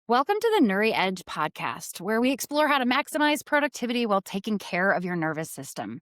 Welcome to the NuriEdge podcast, where we explore how to maximize productivity while taking care of your nervous system.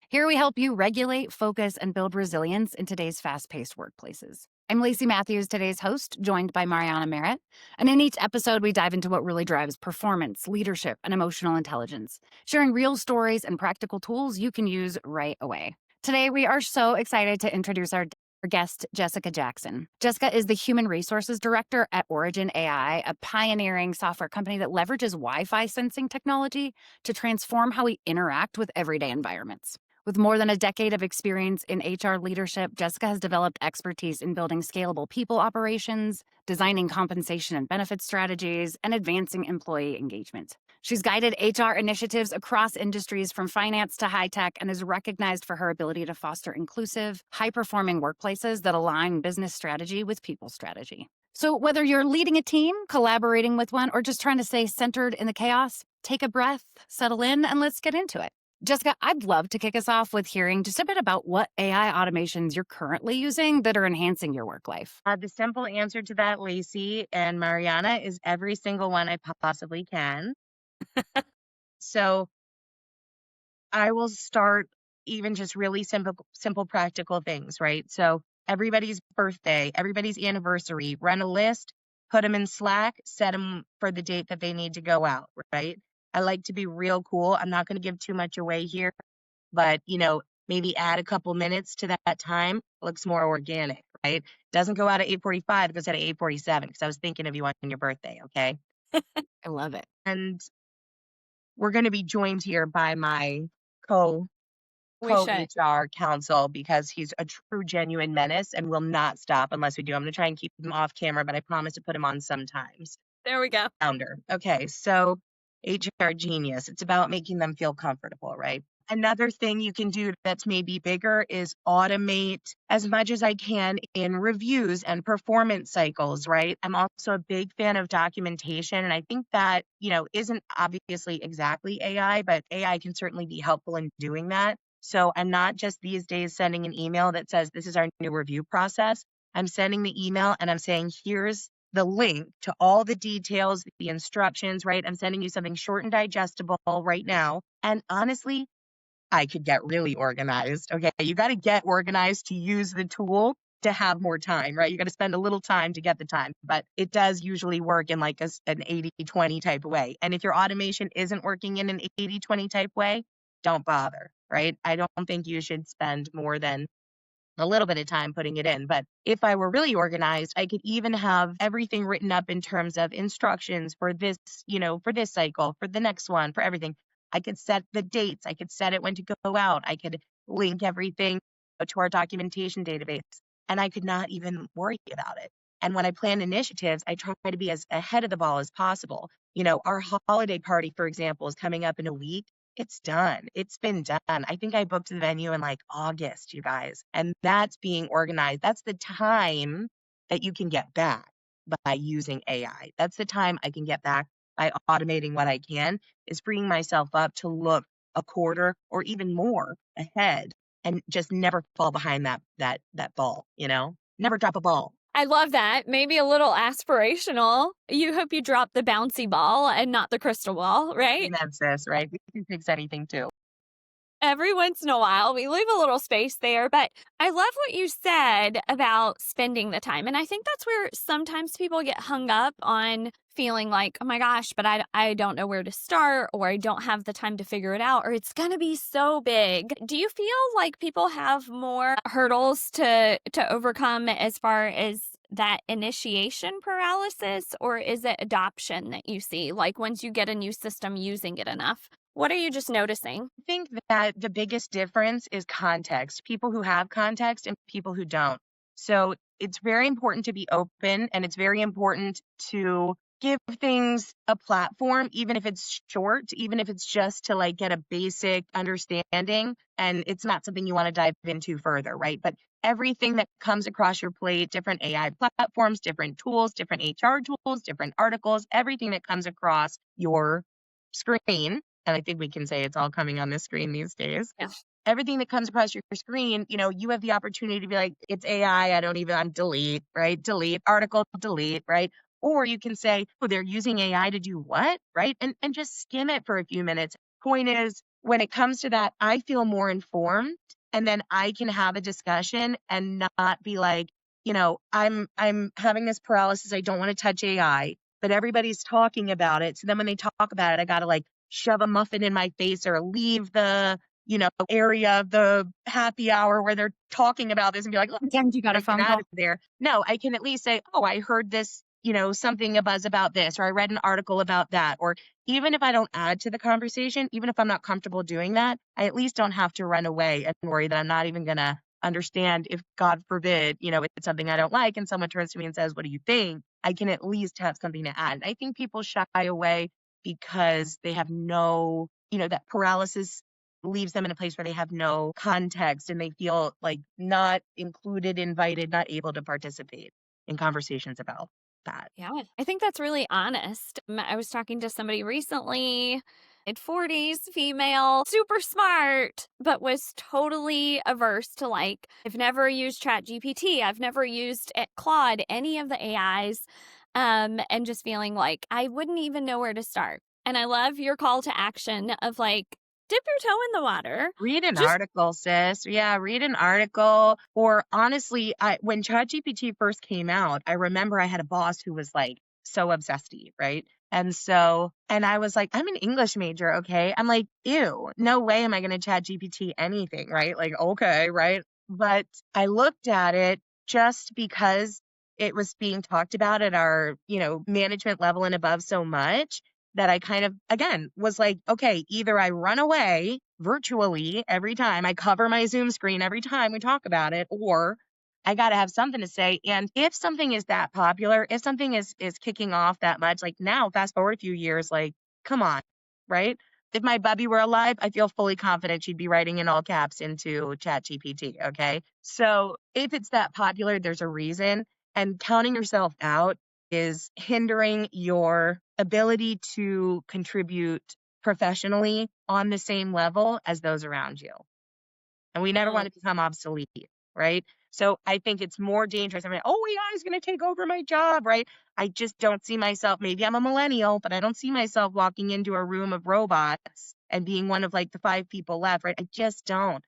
Here we help you regulate, focus, and build resilience in today's fast-paced workplaces. I'm Lacey Matthews, today's host, joined by Mariana Merritt. And in each episode, we dive into what really drives performance, leadership, and emotional intelligence, sharing real stories and practical tools you can use right away. Today, we are so excited to introduce our guest, Jessica Jackson. Jessica is the Human Resources Director at Origin AI, a pioneering software company that leverages Wi-Fi sensing technology to transform how we interact with everyday environments. With more than a decade of experience in HR leadership, Jessica has developed expertise in building scalable people operations, designing compensation and benefit strategies, and advancing employee engagement. She's guided HR initiatives across industries from finance to high tech and is recognized for her ability to foster inclusive, high-performing workplaces that align business strategy with people strategy. So whether you're leading a team, collaborating with one, or just trying to stay centered in the chaos, take a breath, settle in, and let's get into it. Jessica, I'd love to kick us off with hearing just a bit about what AI automations you're currently using that are enhancing your work life. The simple answer to that, Lacey and Mariana, is every single one I possibly can. So I will start even just really simple, practical things, right? So everybody's birthday, everybody's anniversary, run a list, put them in Slack, set them for the date that they need to go out, right? I like to be real cool. I'm not going to give too much away here, but maybe add a couple minutes to that time. Looks more organic, right? Doesn't go out at 8:45, it goes out at 8:47 because I was thinking of you on your birthday, okay? I love it. And we're going to be joined here by my co We should. HR counsel because he's a true genuine menace and will not stop unless we do. I'm going to try and keep him off camera, but I promise to put him on sometimes. There we go. Founder. Okay, so HR genius. It's about making them feel comfortable, right? Another thing you can do that's maybe bigger is automate as much as I can in reviews and performance cycles, right? I'm also a big fan of documentation. And I think that, isn't obviously exactly AI, but AI can certainly be helpful in doing that. So I'm not just these days sending an email that says, this is our new review process. I'm sending the email and I'm saying, here's the link to all the details, the instructions, right? I'm sending you something short and digestible right now. And honestly, I could get really organized. Okay. You got to get organized to use the tool to have more time, right? You got to spend a little time to get the time, but it does usually work in like an 80-20 type way. And if your automation isn't working in an 80-20 type way, don't bother, right? I don't think you should spend more than a little bit of time putting it in. But if I were really organized, I could even have everything written up in terms of instructions for this, for this cycle, for the next one, for everything. I could set the dates. I could set it when to go out. I could link everything to our documentation database, and I could not even worry about it. And when I plan initiatives, I try to be as ahead of the ball as possible. Our holiday party, for example, is coming up in a week. It's done. It's been done. I think I booked the venue in like August, you guys. And that's being organized. That's the time that you can get back by using AI. That's the time I can get back by automating what I can, is freeing myself up to look a quarter or even more ahead and just never fall behind that ball, Never drop a ball. I love that. Maybe a little aspirational. You hope you drop the bouncy ball and not the crystal ball, right? That's this, right? We can fix anything too. Every once in a while, we leave a little space there. But I love what you said about spending the time. And I think that's where sometimes people get hung up on feeling like, oh my gosh, but I don't know where to start, or I don't have the time to figure it out, or it's going to be so big. Do you feel like people have more hurdles to overcome as far as that initiation paralysis, or is it adoption that you see? Like once you get a new system, using it enough? What are you just noticing? I think that the biggest difference is context. People who have context and people who don't. So it's very important to be open, and it's very important to give things a platform, even if it's short, even if it's just to like get a basic understanding and it's not something you want to dive into further, right? But everything that comes across your plate, different AI platforms, different tools, different HR tools, different articles, everything that comes across your screen, and I think we can say it's all coming on the screen these days. Yeah. Everything that comes across your screen, you have the opportunity to be like, it's AI. I'm delete, right? Delete, article, delete, right? Or you can say, oh, they're using AI to do what? Right. And just skim it for a few minutes. Point is, when it comes to that, I feel more informed and then I can have a discussion and not be like, I'm having this paralysis. I don't want to touch AI, but everybody's talking about it. So then when they talk about it, I got to like shove a muffin in my face or leave the, area of the happy hour where they're talking about this and be like, "Look, Sometimes you got a gotta get phone out call. of there." No, I can at least say, "Oh, I heard this, something a buzz about this, or I read an article about that." Or even if I don't add to the conversation, even if I'm not comfortable doing that, I at least don't have to run away and worry that I'm not even gonna understand if, God forbid, it's something I don't like and someone turns to me and says, "What do you think?" I can at least have something to add. And I think people shy away because they have no, that paralysis leaves them in a place where they have no context and they feel like not included, invited, not able to participate in conversations about that. Yeah, I think that's really honest. I was talking to somebody recently, mid 40s, female, super smart, but was totally averse to like, I've never used Chat GPT, I've never used Claude, any of the AIs, and just feeling like I wouldn't even know where to start. And I love your call to action of like, dip your toe in the water. Read an Just article, sis. Yeah, read an article. Or honestly, when ChatGPT first came out, I remember I had a boss who was like so obsessed, right? And I was like, I'm an English major, okay? I'm like, ew, no way am I going to ChatGPT anything, right? Like, okay, right? But I looked at it just because it was being talked about at our, management level and above so much that I kind of, again, was like, okay, either I run away virtually every time, I cover my Zoom screen every time we talk about it, or I got to have something to say. And if something is that popular, if something is kicking off that much, like now, fast forward a few years, like, come on, right? If my bubby were alive, I feel fully confident she'd be writing in all caps into Chat GPT. Okay. So if it's that popular, there's a reason. And counting yourself out is hindering your ability to contribute professionally on the same level as those around you. And we never want to become obsolete, right? So I think it's more dangerous. I mean, oh, AI is going to take over my job, right? I just don't see myself. Maybe I'm a millennial, but I don't see myself walking into a room of robots and being one of like the 5 people left, right? I just don't.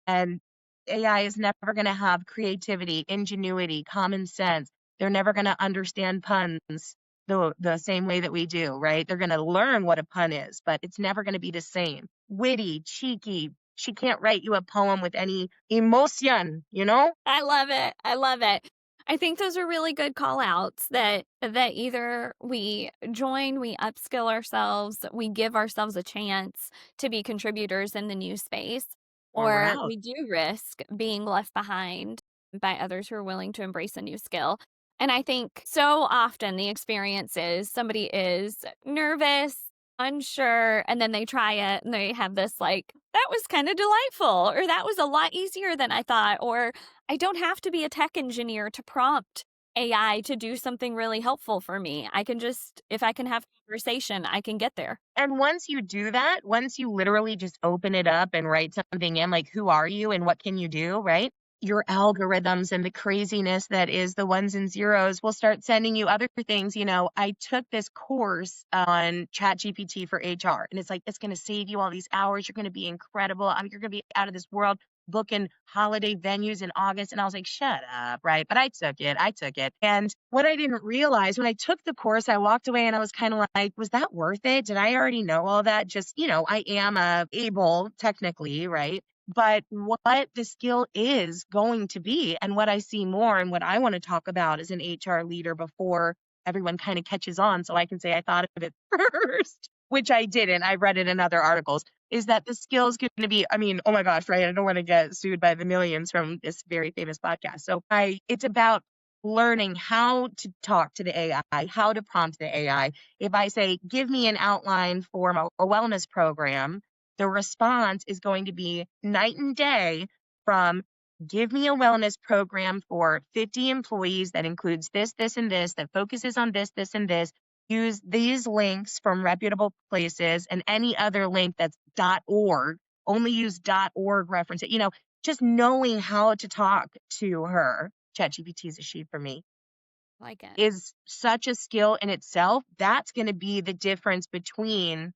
And AI is never going to have creativity, ingenuity, common sense. They're never going to understand puns the same way that we do, right? They're going to learn what a pun is, but it's never going to be the same. Witty, cheeky. She can't write you a poem with any emotion, you know? I love it. I love it. I think those are really good call outs that either we join, we upskill ourselves, we give ourselves a chance to be contributors in the new space, Or we're or out. we do risk being left behind by others who are willing to embrace a new skill. And I think so often the experience is somebody is nervous, unsure, and then they try it and they have this like, that was kind of delightful, or that was a lot easier than I thought, or I don't have to be a tech engineer to prompt AI to do something really helpful for me. I can just, if I can have conversation, I can get there. And once you do that, once you literally just open it up and write something in, like, who are you and what can you do, right? Your algorithms and the craziness that is the ones and zeros will start sending you other things. I took this course on ChatGPT for HR, and it's like, it's going to save you all these hours. You're going to be incredible. You're going to be out of this world booking holiday venues in August. And I was like, shut up, right? But I took it. I took it. And what I didn't realize when I took the course, I walked away and I was kind of like, was that worth it? Did I already know all that? Just, I am able technically, right? But what the skill is going to be and what I see more and what I want to talk about as an HR leader before everyone kind of catches on. So I can say I thought of it first, which I didn't. I read it in other articles is that the skill is going to be, I mean, oh my gosh, right? I don't want to get sued by the millions from this very famous podcast. So it's about learning how to talk to the AI, how to prompt the AI. If I say, give me an outline for a wellness program, the response is going to be night and day from give me a wellness program for 50 employees that includes this, this, and this, that focuses on this, this, and this. Use these links from reputable places and any other link that's .org. Only use .org reference. Just knowing how to talk to her. ChatGPT is a she for me. Like it. is such a skill in itself. That's going to be the difference between,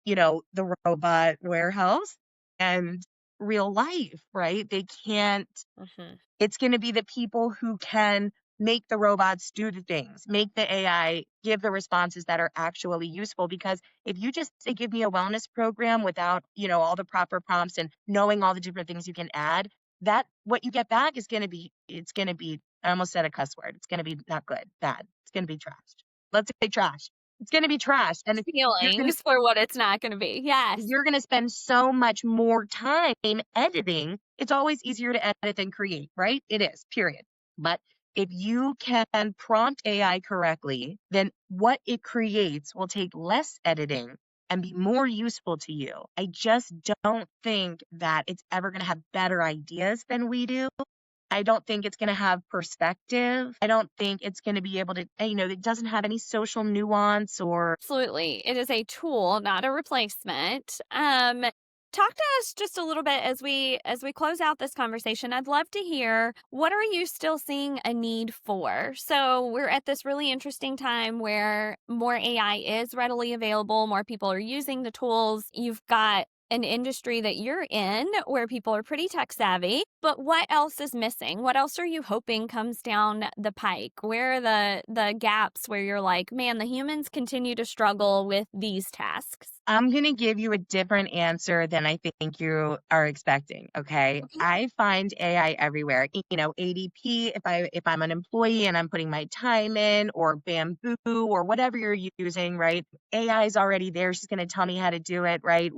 the robot warehouse and real life, right? They can't, Hmm. it's going to be the people who can make the robots do the things, make the AI give the responses that are actually useful. Because if you just say, give me a wellness program without, all the proper prompts and knowing all the different things you can add, that what you get back is going to be, it's going to be, I almost said a cuss word. It's going to be not good, bad. It's going to be trash. Let's say trash. It's going to be trash. And you're going to Feelings for what it's not going to be. Yes. you're going to spend so much more time editing. It's always easier to edit than create, right? It is, period. But if you can prompt AI correctly, then what it creates will take less editing and be more useful to you. I just don't think that it's ever going to have better ideas than we do. I don't think it's going to have perspective. I don't think it's going to be able to, it doesn't have any social nuance or Absolutely. It is a tool, not a replacement. Talk to us just a little bit as we close out this conversation. I'd love to hear, what are you still seeing a need for? So we're at this really interesting time where more AI is readily available, more people are using the tools. You've got an industry that you're in where people are pretty tech savvy, but what else is missing? What else are you hoping comes down the pike? Where are the gaps where you're like, man, the humans continue to struggle with these tasks? I'm going to give you a different answer than I think you are expecting, okay? Okay. I find AI everywhere. ADP, if I'm an employee and I'm putting my time in, or Bamboo or whatever you're using, right? AI is already there. She's going to tell me how to do it, right?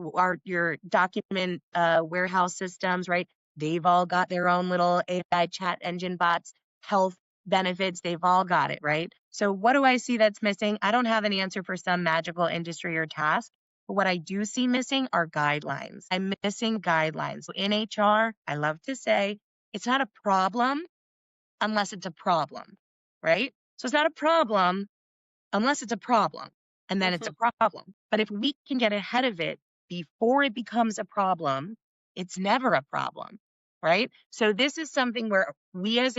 Your document warehouse systems, right? They've all got their own little AI chat engine bots, health benefits, they've all got it, right? So what do I see that's missing? I don't have an answer for some magical industry or task. But what I do see missing are guidelines. I'm missing guidelines. So in HR, I love to say it's not a problem unless it's a problem, right? So it's not a problem unless it's a problem, and then it's Mhm. a problem. But if we can get ahead of it before it becomes a problem, it's never a problem, right? So this is something where we as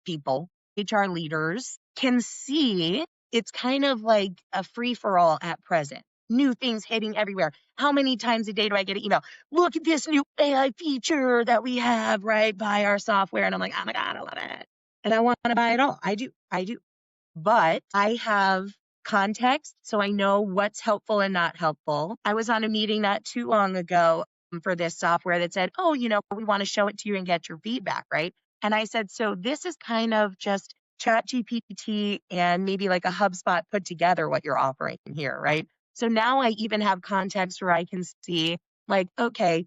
people, HR leaders can see it's kind of like a free for all at present. New things hitting everywhere. How many times a day do I get an email? Look at this new AI feature that we have, right? Buy our software. And I'm like, oh my God, I love it. And I want to buy it all. I do. But I have context, so I know what's helpful and not helpful. I was on a meeting not too long ago for this software that said, oh, we want to show it to you and get your feedback, right? And I said, so this is kind of just ChatGPT and maybe like a HubSpot put together what you're offering here, right? So now I even have context where I can see, like, okay,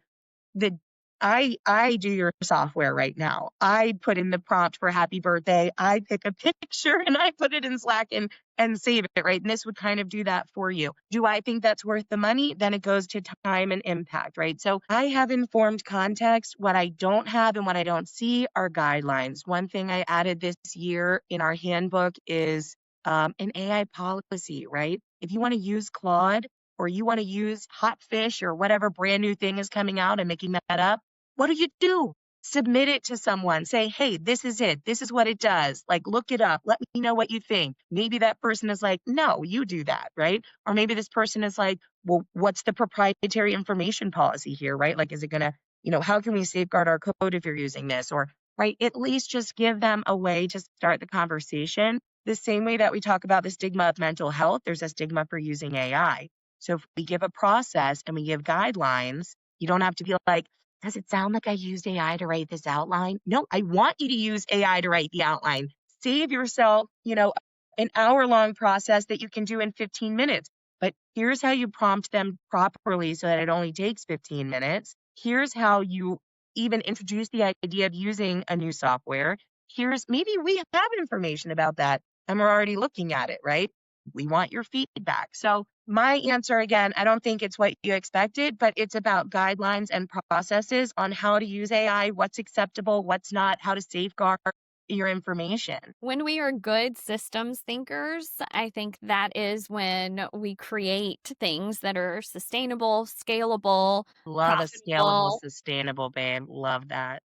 the I do your software right now. I put in the prompt for happy birthday. I pick a picture and I put it in Slack and save it, right? And this would kind of do that for you. Do I think that's worth the money? Then it goes to time and impact, right? So I have informed context. What I don't have and what I don't see are guidelines. One thing I added this year in our handbook is an AI policy, right? If you want to use Claude, or you want to use hot fish or whatever brand new thing is coming out and making that up, what do you do? Submit it to someone. Say, hey, this is it. This is what it does. Like, look it up. Let me know what you think. Maybe that person is like, no, you do that, right? Or maybe this person is like, well, what's the proprietary information policy here, right? Like, is it going to, how can we safeguard our code if you're using this? Or, right, at least just give them a way to start the conversation. The same way that we talk about the stigma of mental health, there's a stigma for using AI. So if we give a process and we give guidelines, you don't have to be like, does it sound like I used AI to write this outline? No, I want you to use AI to write the outline. Save yourself, an hour-long process that you can do in 15 minutes. But here's how you prompt them properly so that it only takes 15 minutes. Here's how you even introduce the idea of using a new software. Here's maybe we have information about that and we're already looking at it, right? We want your feedback. So my answer again, I don't think it's what you expected, but it's about guidelines and processes on how to use AI, what's acceptable, what's not, how to safeguard your information. When we are good systems thinkers, I think that is when we create things that are sustainable, scalable, Love a scalable, profitable. sustainable, babe. Love that.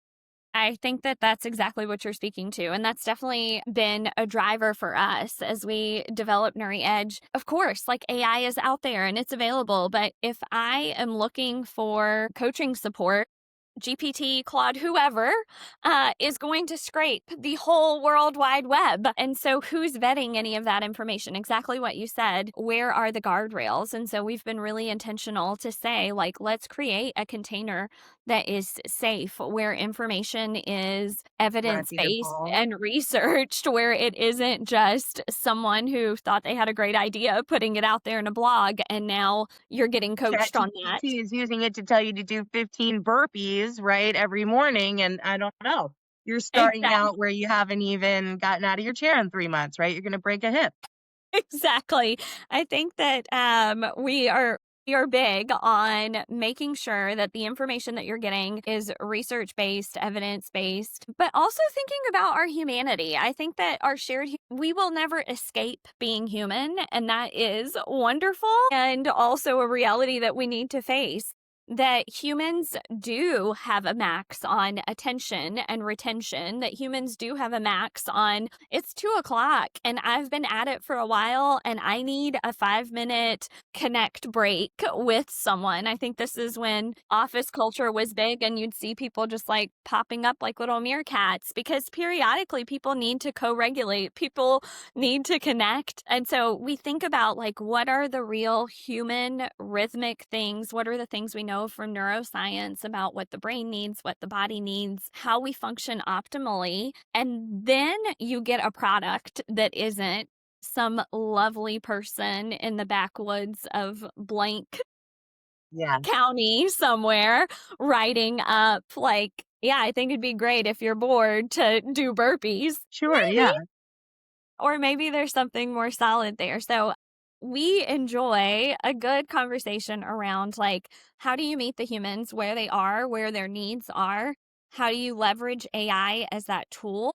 I think that that's exactly what you're speaking to. And that's definitely been a driver for us as we develop NuriEdge. Of course, like AI is out there and it's available. But if I am looking for coaching support, GPT, Claude, whoever, is going to scrape the whole World Wide Web. And so, who's vetting any of that information? Exactly what you said. Where are the guardrails? And so, we've been really intentional to say, like, let's create a container that is safe, where information is evidence based Reputable. and researched, where it isn't just someone who thought they had a great idea putting it out there in a blog and now you're getting coached on that. ChatGPT is using it to tell you to do 15 burpees, right, every morning. And I don't know. You're starting Exactly. out where you haven't even gotten out of your chair in 3 months, right? You're going to break a hip. Exactly. I think that we are big on making sure that the information that you're getting is research based, evidence based, but also thinking about our humanity. I think that our we will never escape being human, and that is wonderful and also a reality that we need to face. That humans do have a max on attention and retention, that humans do have a max on it's 2 o'clock and I've been at it for a while and I need a 5 minute connect break with someone. I think this is when office culture was big and you'd see people just like popping up like little meerkats because periodically people need to co regulate, people need to connect. And so we think about like what are the real human rhythmic things? What are the things we know from neuroscience about what the brain needs, what the body needs, how we function optimally? And then you get a product that isn't some lovely person in the backwoods of blank Yeah, county somewhere writing up like, yeah, I think it'd be great if you're bored to do burpees. sure. Maybe. Yeah. Or maybe there's something more solid there. So we enjoy a good conversation around like, how do you meet the humans where they are, where their needs are? How do you leverage AI as that tool?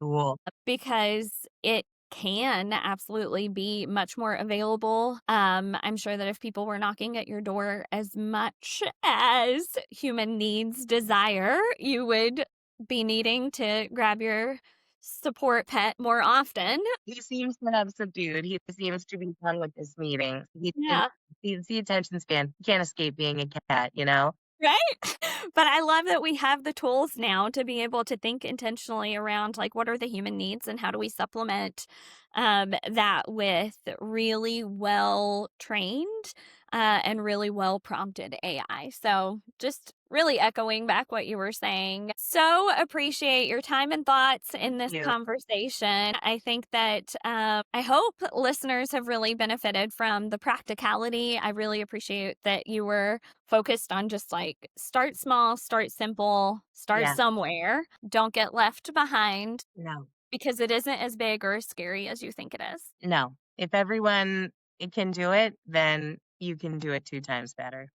Cool. Because it can absolutely be much more available. I'm sure that if people were knocking at your door as much as human needs desire, you would be needing to grab your support pet more often. He seems to have subdued. He seems to be done with this meeting. Yeah. He's the attention span. He can't escape being a cat, you know? Right? But I love that we have the tools now to be able to think intentionally around like what are the human needs and how do we supplement that with really well trained and really well prompted AI. So just really echoing back what you were saying. So appreciate your time and thoughts in this You. conversation. I think that I hope listeners have really benefited from the practicality. I really appreciate that you were focused on just like start small, start simple, start Yeah. somewhere. Don't get left behind No. because it isn't as big or as scary as you think it is. No. If everyone can do it, then you can do it 2 times better.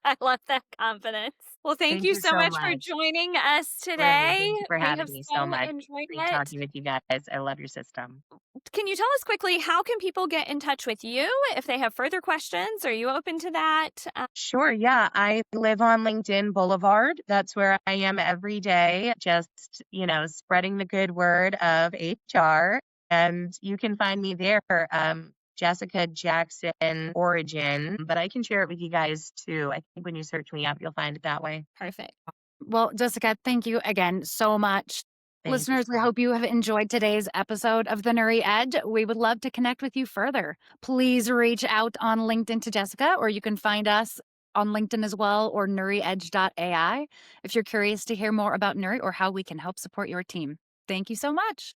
I love that confidence. Well, thank Thank you you so so much for much. joining us Really, today. thank you for We having have me so so much. enjoyed Great it. talking with you guys. I love your system. Can you tell us quickly how can people get in touch with you if they have further questions? Are you open to that? Sure, yeah. I live on LinkedIn Boulevard. That's where I am every day, just, spreading the good word of HR. And you can find me there, Jessica Jackson Origin, but I can share it with you guys too. I think when you search me up, you'll find it that way. Perfect. Well, Jessica, thank you again so much. Thank you Listeners, so we much. hope you have enjoyed today's episode of the Nuri Edge. We would love to connect with you further. Please reach out on LinkedIn to Jessica, or you can find us on LinkedIn as well, or NuriEdge.ai if you're curious to hear more about Nuri or how we can help support your team. Thank you so much.